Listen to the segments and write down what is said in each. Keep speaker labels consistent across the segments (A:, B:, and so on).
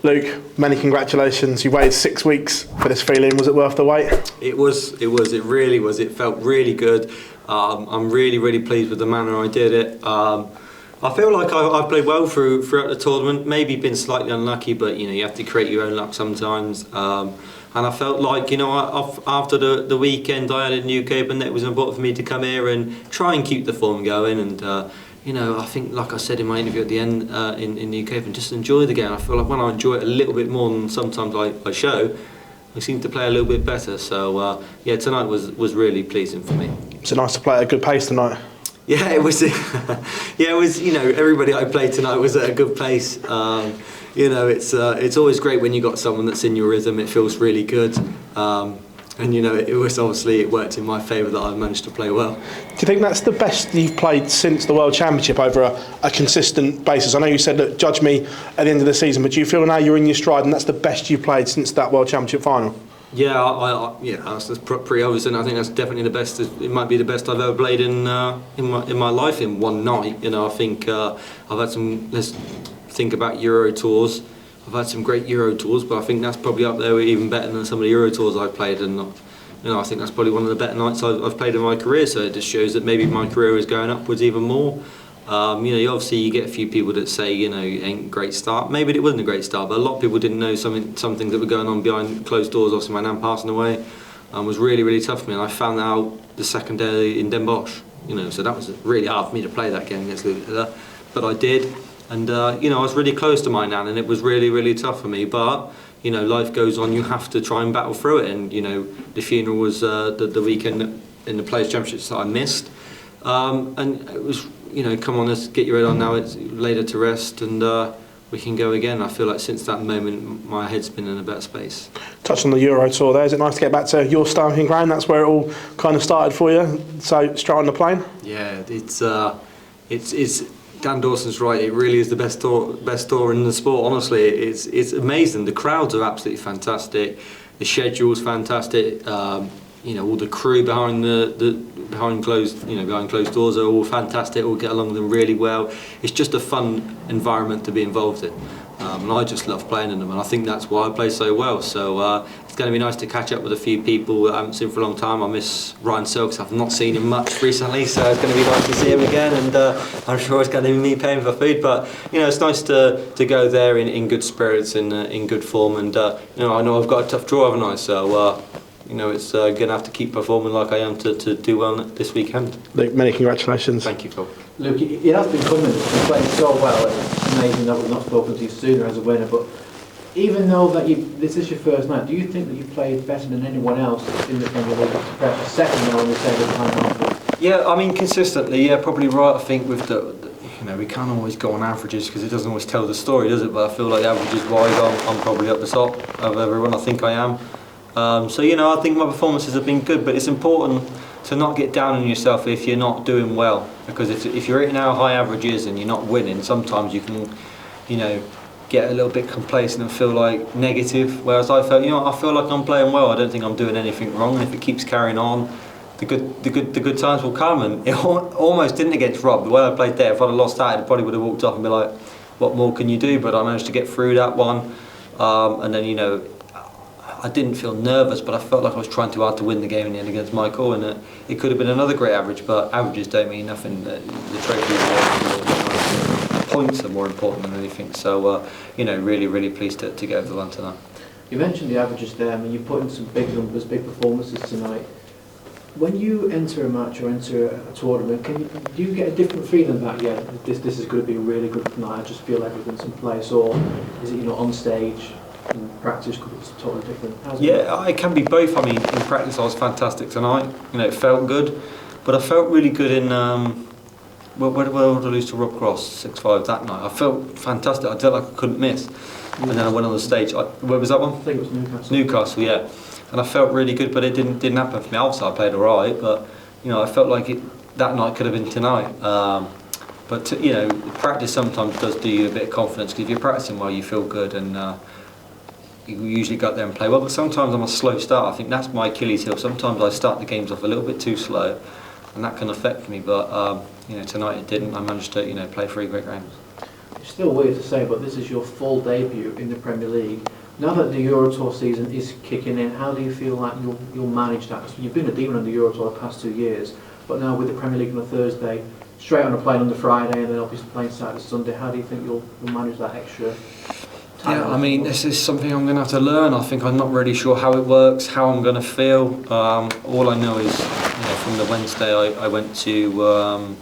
A: Luke, many congratulations. You waited 6 weeks for this feeling. Was it worth the wait?
B: It was. It really was. It felt really good. I'm really pleased with the manner I did it. I feel like I've played well throughout the tournament. Maybe been slightly unlucky, but you have to create your own luck sometimes. And I felt like after the weekend I had in New Cape, and it was important for me to come here and try and keep the form going. And I think, like I said in my interview at the end in New Cape, and just enjoy the game. I feel like when I enjoy it a little bit more than sometimes I show, I seem to play a little bit better. So tonight was really pleasing for me.
A: Was it nice to play at a good pace tonight?
B: Yeah, it was. It was. Everybody I played tonight was at a good pace. It's always great when you got someone that's in your rhythm. It feels really good. It was obviously, it worked in my favour that I managed to play well.
A: Do you think that's the best you've played since the World Championship over a consistent basis? I know you said, look, judge me at the end of the season, but do you feel now you're in your stride and that's the best you've played since that World Championship final?
B: Yeah, that's pretty obvious, and I think that's definitely the best. It might be the best I've ever played in my life in one night. I think I've had some. Let's think about Euro tours. I've had some great Euro tours, but I think that's probably up there even better than some of the Euro tours I've played. And I think that's probably one of the better nights I've played in my career. So it just shows that maybe my career is going upwards even more. Obviously you get a few people that say, it ain't a great start. Maybe it wasn't a great start, but a lot of people didn't know something that were going on behind closed doors. Obviously my nan passing away was really tough for me, and I found that out the second day in Den Bocsh. So that was really hard for me to play that game against Luke, but I did. And I was really close to my nan, and it was really tough for me. But life goes on. You have to try and battle through it. And the funeral was the weekend in the Players' Championships that I missed, and it was come on, let's get your head on now. It's later to rest, and we can go again. I feel like since that moment, my head's been in a better space. Touched
A: on the Euro tour there. Is it nice to get back to your starting ground? That's where it all kind of started for you. So straight on the plane.
B: Yeah, it's. Dan Dawson's right. It really is the best tour in the sport. Honestly, it's amazing. The crowds are absolutely fantastic. The schedule's fantastic. All the crew behind behind closed doors are all fantastic. All get along with them really well. It's just a fun environment to be involved in. And I just love playing in them, and I think that's why I play so well. So it's going to be nice to catch up with a few people that I haven't seen for a long time. I miss Ryan Silks. I've not seen him much recently, so it's going to be nice to see him again. And I'm sure it's going to be me paying for food, but it's nice to go there in good spirits and in good form. And I know I've got a tough draw, haven't I? So it's going to have to keep performing like I am to do well this weekend.
A: Luke, many congratulations.
B: Thank you, Phil.
C: Luke, it has been coming. It's been playing so well. It's amazing that we've not spoken to you sooner as a winner. But even though that this is your first night, do you think that you played better than anyone else in the Premier League compared to second now in the same time?
B: Yeah, I mean consistently. Yeah, probably right. I think with we can't always go on averages because it doesn't always tell the story, does it? But I feel like averages wise, I'm probably up the top of everyone. I think I am. I think my performances have been good, but it's important to not get down on yourself if you're not doing well, because if you're hitting out high averages and you're not winning, sometimes you can, get a little bit complacent and feel like negative. Whereas I felt, I feel like I'm playing well. I don't think I'm doing anything wrong, and if it keeps carrying on, the good times will come. And it almost didn't against Rob. The way I played there, if I'd have lost that, I probably would have walked off and be like, what more can you do? But I managed to get through that one, and then I didn't feel nervous, but I felt like I was trying too hard to win the game in the end against Michael, and it could have been another great average, but averages don't mean nothing. The trophy, points are more important than anything. So, really pleased to get over the line tonight.
C: You mentioned the averages there. I mean, you put in some big numbers, big performances tonight. When you enter a match or enter a tournament, do you get a different feeling that, this is going to be a really good night, I just feel everything's in place, or is it, on stage? In practice could be totally different.
B: It can be both. I mean, in practice I was fantastic tonight. It felt good, but I felt really good in where did I lose to Rob Cross 6-5 that night. I felt fantastic. I felt like I couldn't miss, and then I went on the stage. Where was that one?
C: I think it was Newcastle.
B: Newcastle, yeah. And I felt really good, but it didn't happen for me. Obviously, I played all right, but I felt like that night could have been tonight. But practice sometimes does do you a bit of confidence, because if you're practicing well, you feel good, and you usually go out there and play well. But sometimes I'm a slow start. I think that's my Achilles heel. Sometimes I start the games off a little bit too slow, and that can affect me. But tonight it didn't. I managed to play 3 great games.
C: it's still weird to say, but this is your full debut in the Premier League. Now that the Euro Tour season is kicking in, how do you feel like you'll manage that? Because you've been a demon on the Euro Tour the past 2 years, but now with the Premier League on a Thursday, straight on a plane on the Friday, and then obviously playing Saturday, Sunday, how do you think you'll manage that extra time?
B: Yeah, I mean, this is something I'm going to have to learn. I think I'm not really sure how it works, how I'm going to feel. All I know is, from the Wednesday I went to,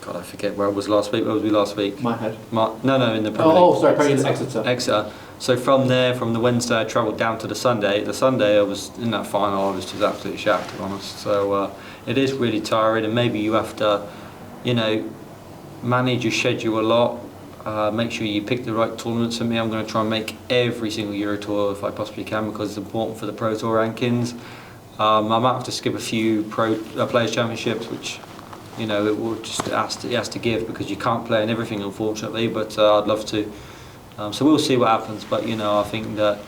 B: God, I forget where I was last week. Where was we last week?
C: My head.
B: No, in the Premier League.
C: Oh, sorry, Premier League, Exeter.
B: Exeter. So from there, from the Wednesday, I travelled down to the Sunday. The Sunday I was in that final, I was just absolutely shattered, to be honest. So it is really tiring, and maybe you have to, manage your schedule a lot. Make sure you pick the right tournaments for me. I'm going to try and make every single Euro Tour if I possibly can, because it's important for the Pro Tour rankings. I might have to skip a few Players Championships, which it will just it has to give, because you can't play in everything, unfortunately. But I'd love to. So we'll see what happens. But I think that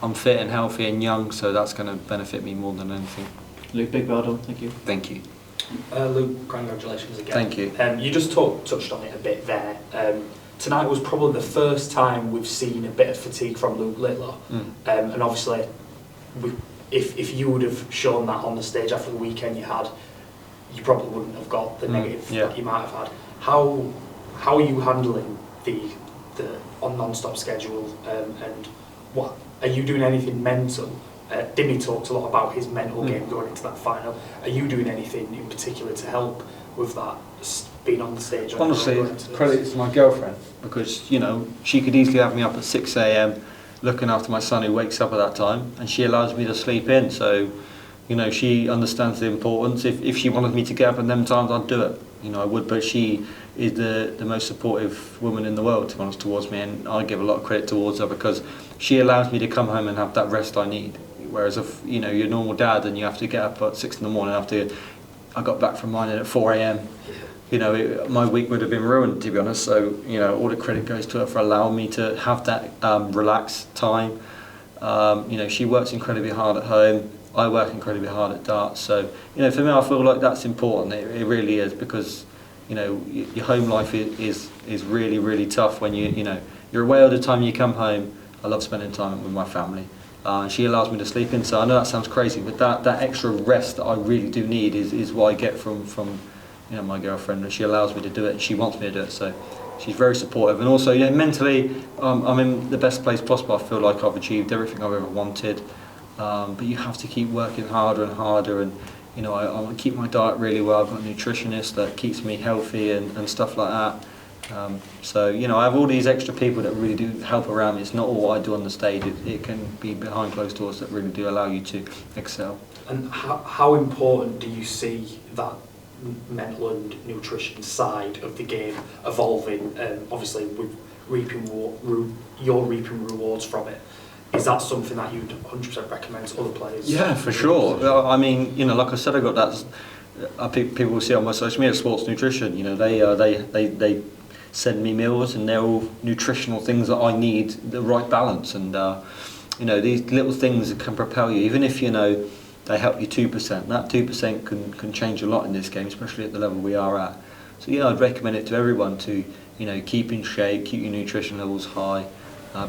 B: I'm fit and healthy and young, so that's going to benefit me more than anything.
C: Luke, big well done. Thank you.
B: Thank you.
D: Luke, congratulations again.
B: Thank you.
D: You just touched on it a bit there. Tonight was probably the first time we've seen a bit of fatigue from Luke Littler. And obviously, if you would have shown that on the stage after the weekend you had, you probably wouldn't have got the negative that you might have had. How are you handling the non-stop schedule, and what are you doing? Anything mental? Dimmy talked a lot about his mental game going into that final. Are you doing anything in particular to help with that, being on the stage?
B: Honestly, credit to my girlfriend, because she could easily have me up at 6 a.m. looking after my son who wakes up at that time, and she allows me to sleep in. So she understands the importance. If she wanted me to get up in them times, I'd do it. I would, but she is the most supportive woman in the world, to be honest, towards me, and I give a lot of credit towards her, because she allows me to come home and have that rest I need. Whereas if you're a normal dad and you have to get up at 6 in the morning I got back from mine at 4 a.m. My week would have been ruined, to be honest. So all the credit goes to her for allowing me to have that relaxed time. She works incredibly hard at home. I work incredibly hard at darts. So for me, I feel like that's important. It really is, because your home life is really, really tough when you're away all the time. You come home. I love spending time with my family. She allows me to sleep in, so I know that sounds crazy, but that extra rest that I really do need is what I get from my girlfriend. She allows me to do it, and she wants me to do it, so she's very supportive. And also, mentally, I'm in the best place possible. I feel like I've achieved everything I've ever wanted, but you have to keep working harder and harder, and I want to keep my diet really well. I've got a nutritionist that keeps me healthy and stuff like that. So I have all these extra people that really do help around me. It's not all what I do on the stage. It can be behind closed doors that really do allow you to excel.
D: And how important do you see that mental and nutrition side of the game evolving? Obviously, with you're reaping rewards from it. Is that something that you'd 100% recommend to other players?
B: Yeah, for sure. I mean, like I said, I got that. People will see on my social media, sports nutrition. They send me meals, and they're all nutritional things that I need, the right balance. And these little things that can propel you, even if they help you 2%. That 2% can change a lot in this game, especially at the level we are at. So I'd recommend it to everyone to keep in shape, keep your nutrition levels high,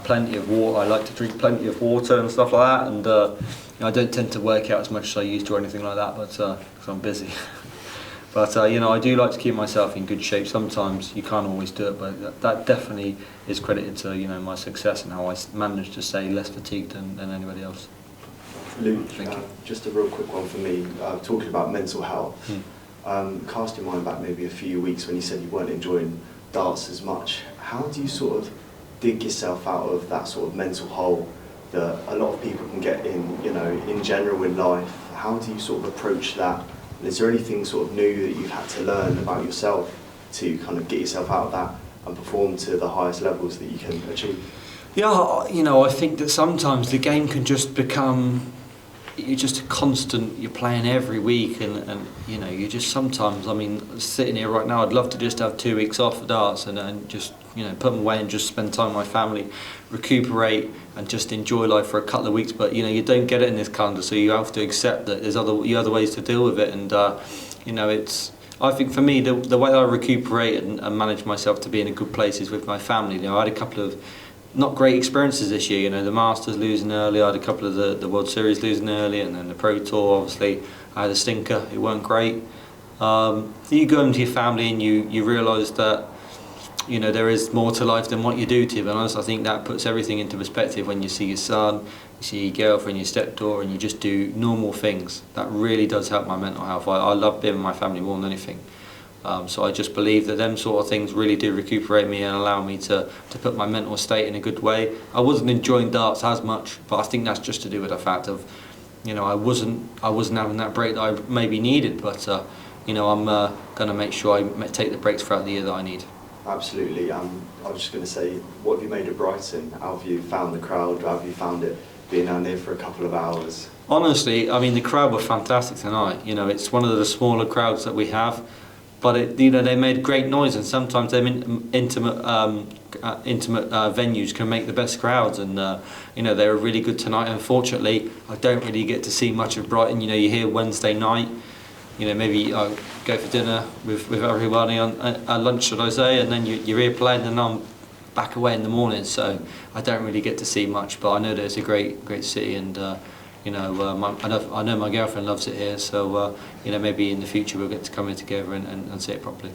B: plenty of water. I like to drink plenty of water and stuff like that. And I don't tend to work out as much as I used to or anything like that, but because I'm busy. But I do like to keep myself in good shape. Sometimes you can't always do it, but that definitely is credited to my success and how I managed to stay less fatigued than anybody else.
E: Luke, just a real quick one for me. Talking about mental health, cast your mind back maybe a few weeks when you said you weren't enjoying darts as much. How do you sort of dig yourself out of that sort of mental hole that a lot of people can get in general in life? How do you sort of approach that? And is there anything sort of new that you've had to learn about yourself to kind of get yourself out of that and perform to the highest levels that you can achieve?
B: Yeah, I think that sometimes the game can just become, you're just a constant, you're playing every week, and you just sometimes, sitting here right now, I'd love to just have 2 weeks off of darts and just, put them away and just spend time with my family, recuperate and just enjoy life for a couple of weeks. But, you don't get it in this calendar, so you have to accept that there's other ways to deal with it. And, I think for me, the way I recuperate and manage myself to be in a good place is with my family. You know, I had a couple of not great experiences this year. You know, the Masters losing early, I had a couple of the World Series losing early, and then the Pro Tour, obviously, I had a stinker. It weren't great. You go into your family and you realise that, you know, there is more to life than what you do, to be honest. I think that puts everything into perspective when you see your son, you see your girlfriend, your stepdaughter, and you just do normal things. That really does help my mental health. I love being with my family more than anything. So I just believe that them sort of things really do recuperate me and allow me to put my mental state in a good way. I wasn't enjoying darts as much, but I think that's just to do with the fact of, you know, I wasn't having that break that I maybe needed, but you know, I'm going to make sure I take the breaks throughout the year that I need.
E: Absolutely. I was just going to say, what have you made of Brighton? How have you found the crowd? How have you found it being down there for a couple of hours?
B: Honestly, I mean, the crowd were fantastic tonight. You know, it's one of the smaller crowds that we have, but you know, they made great noise, and sometimes them intimate venues can make the best crowds, and you know, they were really good tonight. Unfortunately, I don't really get to see much of Brighton. You know, you hear Wednesday night. You know, maybe I go for dinner with everybody at lunch, should I say, and then you're here playing, and I'm back away in the morning, so I don't really get to see much. But I know that it's a great city, and you know, I know my girlfriend loves it here, so you know, maybe in the future we'll get to come in together and see it properly.